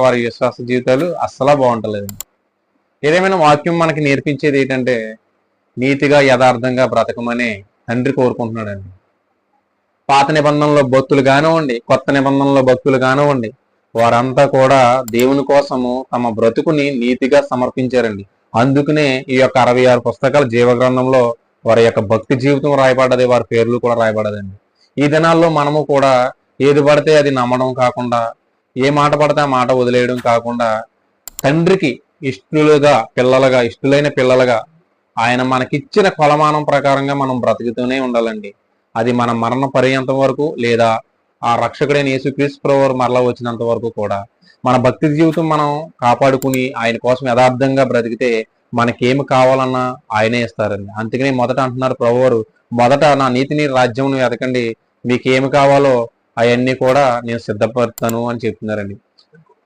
వారి విశ్వాస జీవితాలు అస్సలా బాగుంటలేదండి. ఏదేమైనా వాక్యం మనకి నేర్పించేది ఏంటంటే నీతిగా యథార్థంగా బ్రతకమని తండ్రి కోరుకుంటున్నాడండి. పాత నిబంధనలో భక్తులు కానివ్వండి, కొత్త నిబంధనలో భక్తులు కానివ్వండి, వారంతా కూడా దేవుని కోసము తమ బ్రతుకుని నీతిగా సమర్పించారండి. అందుకనే ఈ యొక్క 66 పుస్తకాల జీవగ్రంథంలో వారి యొక్క భక్తి జీవితం రాయబడ్డది, వారి పేర్లు కూడా రాయబడదండి. ఈ దినాల్లో మనము కూడా ఏది పడితే అది నమ్మడం కాకుండా, ఏ మాట పడితే ఆ మాట వదిలేయడం కాకుండా, తండ్రికి ఇష్టలైన పిల్లలుగా ఆయన మనకిచ్చిన కొలమానం ప్రకారంగా మనం బ్రతుకుతూనే ఉండాలండి. అది మన మరణ పర్యంతం వరకు, లేదా ఆ రక్షకుడైన యేసుక్రీస్తు ప్రభువు మరలా వచ్చినంత వరకు కూడా మన భక్తి జీవితం మనం కాపాడుకుని ఆయన కోసం యథార్థంగా బ్రతికితే మనకేమి కావాలన్నా ఆయనే ఇస్తారండి. అందుకని మొదట అంటున్నారు ప్రభువారు, మొదట నా నీతిని రాజ్యం వెతకండి, మీకేమి కావాలో అవన్నీ కూడా నేను సిద్ధపడతాను అని చెప్తున్నారండి.